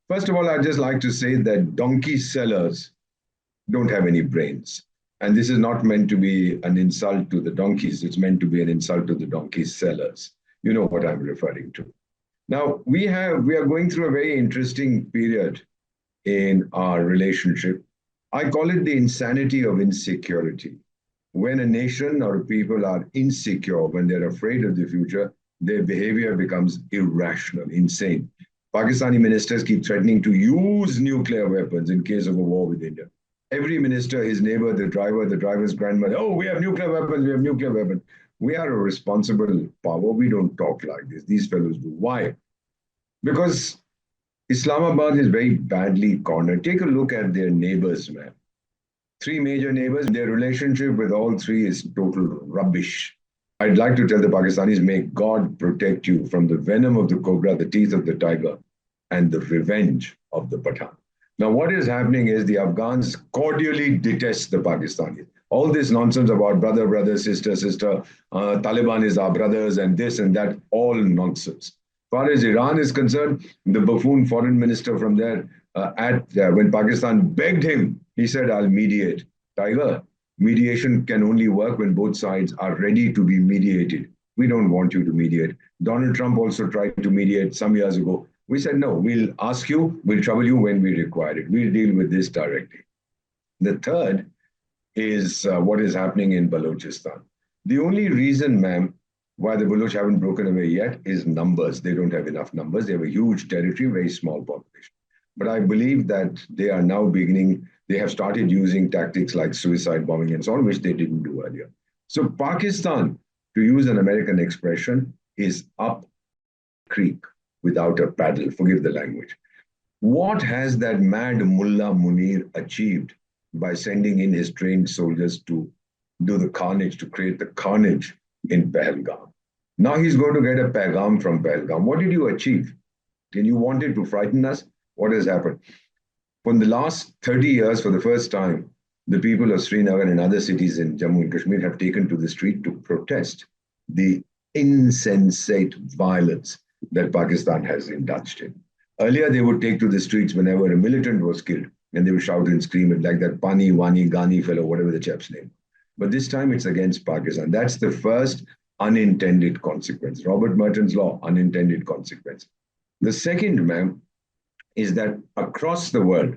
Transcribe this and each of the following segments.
First of all, I'd just like to say that donkey sellers don't have any brains. And this is not meant to be an insult to the donkeys. It's meant to be an insult to the donkey sellers. You know what I'm referring to. Now, we are going through a very interesting period in our relationship. I call it the insanity of insecurity. When a nation or people are insecure, when they're afraid of the future, their behavior becomes irrational, insane. Pakistani ministers keep threatening to use nuclear weapons in case of a war with India. Every minister, his neighbor, the driver's grandmother, oh, we have nuclear weapons, we have nuclear weapons. We are a responsible power. We don't talk like this. These fellows do. Why? Because Islamabad is very badly cornered. Take a look at their neighbors, man. Three major neighbors, their relationship with all three is total rubbish. I'd like to tell the Pakistanis, may God protect you from the venom of the cobra, the teeth of the tiger, and the revenge of the Pathan. Now, what is happening is the Afghans cordially detest the Pakistanis. All this nonsense about brother, brother, sister, sister, Taliban is our brothers, and this and that, all nonsense. As far as Iran is concerned, the buffoon foreign minister from there, when Pakistan begged him, he said, I'll mediate. Tiger, mediation can only work when both sides are ready to be mediated. We don't want you to mediate. Donald Trump also tried to mediate some years ago. We said, no, we'll ask you, we'll trouble you when we require it. We'll deal with this directly. The third is what is happening in Balochistan. The only reason, ma'am, why the Baloch haven't broken away yet is numbers. They don't have enough numbers. They have a huge territory, very small population. But I believe that they are now beginning, they have started using tactics like suicide bombing and so on, which they didn't do earlier. So Pakistan, to use an American expression, is up creek without a paddle. Forgive the language. What has that mad Mullah Munir achieved by sending in his trained soldiers to do the carnage, to create the carnage in Pahalgam? Now he's going to get a pagham from Pahalgam. What did you achieve? Can you want it to frighten us? What has happened? For the last 30 years, for the first time, the people of Srinagar and other cities in Jammu and Kashmir have taken to the street to protest the insensate violence that Pakistan has indulged in. Earlier, they would take to the streets whenever a militant was killed, and they would shout and scream it like that Pani, Wani, Ghani fellow, whatever the chap's name. But this time it's against Pakistan. That's the first unintended consequence. Robert Merton's law, unintended consequence. The second, ma'am, is that across the world,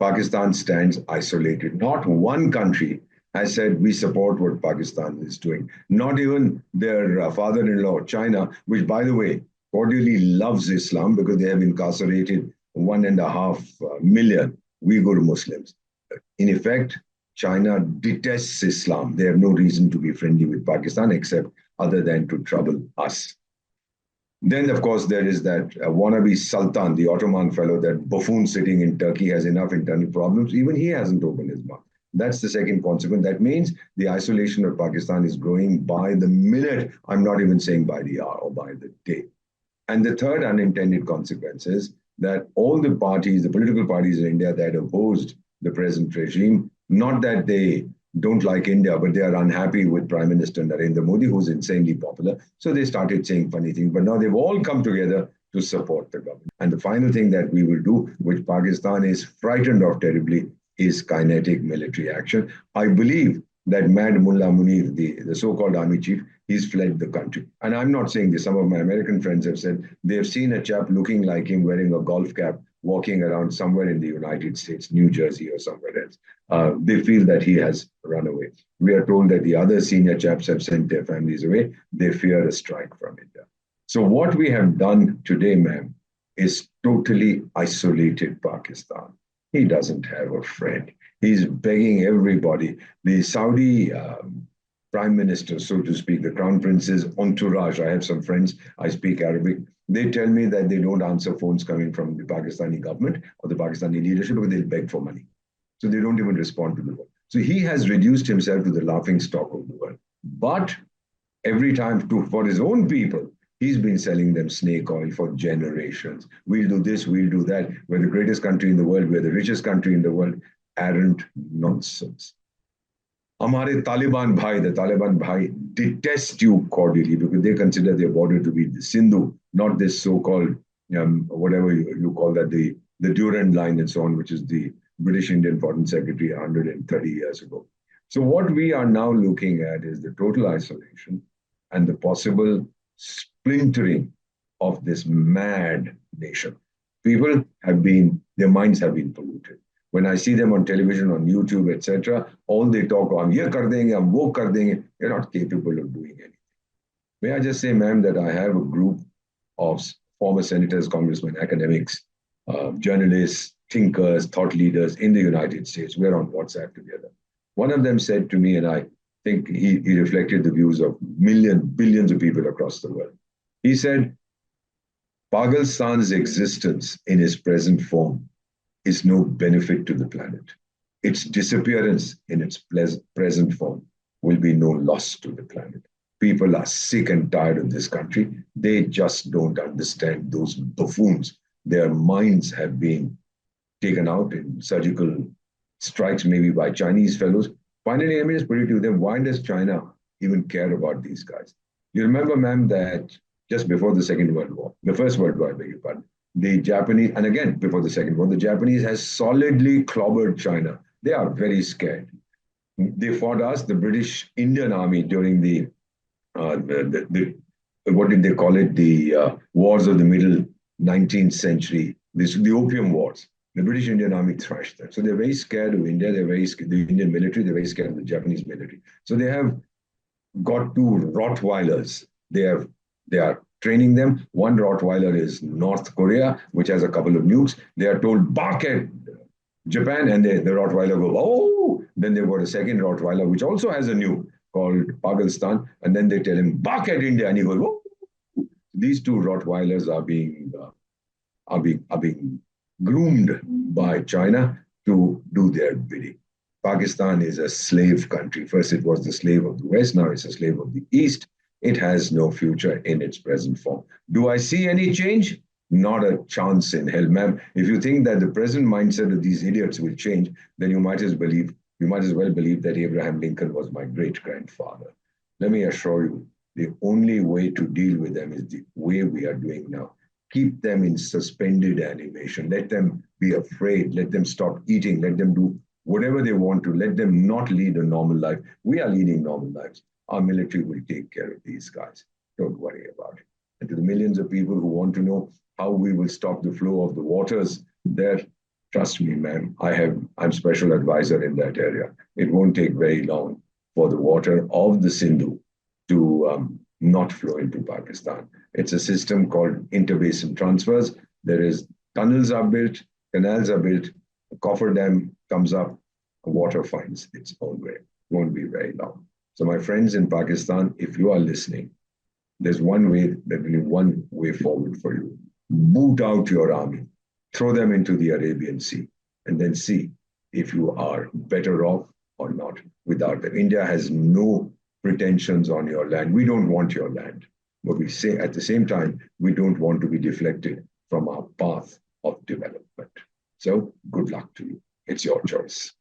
Pakistan stands isolated. Not one country has said, we support what Pakistan is doing. Not even their father-in-law, China, which, by the way, cordially loves Islam because they have incarcerated 1.5 million Uyghur Muslims. In effect, China detests Islam. They have no reason to be friendly with Pakistan except other than to trouble us. Then, of course, there is that wannabe Sultan, the Ottoman fellow, that buffoon sitting in Turkey has enough internal problems. Even he hasn't opened his mouth. That's the second consequence. That means the isolation of Pakistan is growing by the minute. I'm not even saying by the hour or by the day. And the third unintended consequence is that all the parties, the political parties in India that opposed the present regime, not that they don't like India, but they are unhappy with Prime Minister Narendra Modi, who's insanely popular. So they started saying funny things, but now they've all come together to support the government. And the final thing that we will do, which Pakistan is frightened of terribly, is kinetic military action. I believe that mad Mullah Munir, the so-called army chief, he's fled the country. And I'm not saying this. Some of my American friends have said they've seen a chap looking like him wearing a golf cap walking around somewhere in the United States, New Jersey or somewhere else. They feel that he has run away. We are told that the other senior chaps have sent their families away. They fear a strike from India. So what we have done today, ma'am, is totally isolated Pakistan. He doesn't have a friend. He's begging everybody. The Saudi prime minister, so to speak, the crown prince's entourage. I have some friends, I speak Arabic. They tell me that they don't answer phones coming from the Pakistani government or the Pakistani leadership because they'll beg for money. So they don't even respond to the call. So he has reduced himself to the laughing stock of the world. But every time for his own people, he's been selling them snake oil for generations. We'll do this, we'll do that. We're the greatest country in the world. We're the richest country in the world. Arrant nonsense. Hamare Taliban Bhai, the Taliban Bhai, detest you cordially because they consider their border to be the Sindhu, not this so-called, whatever you call that, the the Durand Line and so on, which is the British Indian Foreign Secretary 130 years ago. So what we are now looking at is the total isolation and the possible splintering of this mad nation. People have been, their minds have been polluted. When I see them on television, on YouTube, etc., all they talk, "I'm ye kar denge, I'm wo kar denge," they're not capable of doing anything. May I just say, ma'am, that I have a group of former senators, congressmen, academics, journalists, thinkers, thought leaders in the United States. We're on WhatsApp together. One of them said to me, and I think he reflected the views of billions of people across the world. He said, Pakistan's existence in its present form is no benefit to the planet. Its disappearance in its present form will be no loss to the planet. People are sick and tired of this country. They just don't understand those buffoons. Their minds have been taken out in surgical strikes, maybe by Chinese fellows. Finally, let me just put it to them, why does China even care about these guys? You remember, ma'am, that just before the Second World War, the First World War, I beg your pardon, the Japanese, and again, before the Second War, the Japanese has solidly clobbered China. They are very scared. They fought us, the British Indian Army, during the what did they call it? The wars of the middle 19th century, the Opium Wars. The British Indian Army thrashed them. So they're very scared of India. They're very scared, the Indian military. They're very scared of the Japanese military. So they have got two Rottweilers. They are training them. One Rottweiler is North Korea, which has a couple of nukes. They are told, bark at Japan, and the Rottweiler go, oh! Then they've got a second Rottweiler, which also has a nuke called Pakistan, and then they tell him, bark at India, and he goes, oh! These two Rottweilers are being groomed by China to do their bidding. Pakistan is a slave country. First, it was the slave of the West. Now it's a slave of the East. It has no future in its present form. Do I see any change? Not a chance in hell, ma'am. If you think that the present mindset of these idiots will change, then you might as well believe that Abraham Lincoln was my great-grandfather. Let me assure you, the only way to deal with them is the way we are doing now. Keep them in suspended animation. Let them be afraid. Let them stop eating. Let them do whatever they want to. Let them not lead a normal life. We are leading normal lives. Our military will take care of these guys. Don't worry about it. And to the millions of people who want to know how we will stop the flow of the waters there, trust me, ma'am, I'm special advisor in that area. It won't take very long for the water of the Sindhu to not flow into Pakistan. It's a system called interbasin transfers. There is tunnels are built, canals are built, a coffer dam comes up, water finds its own way. It won't be very long. So my friends in Pakistan, if you are listening, there's one way forward for you. Boot out your army, throw them into the Arabian Sea, and then see if you are better off or not without them. India has no pretensions on your land. We don't want your land. But we say at the same time, we don't want to be deflected from our path of development. So good luck to you. It's your choice.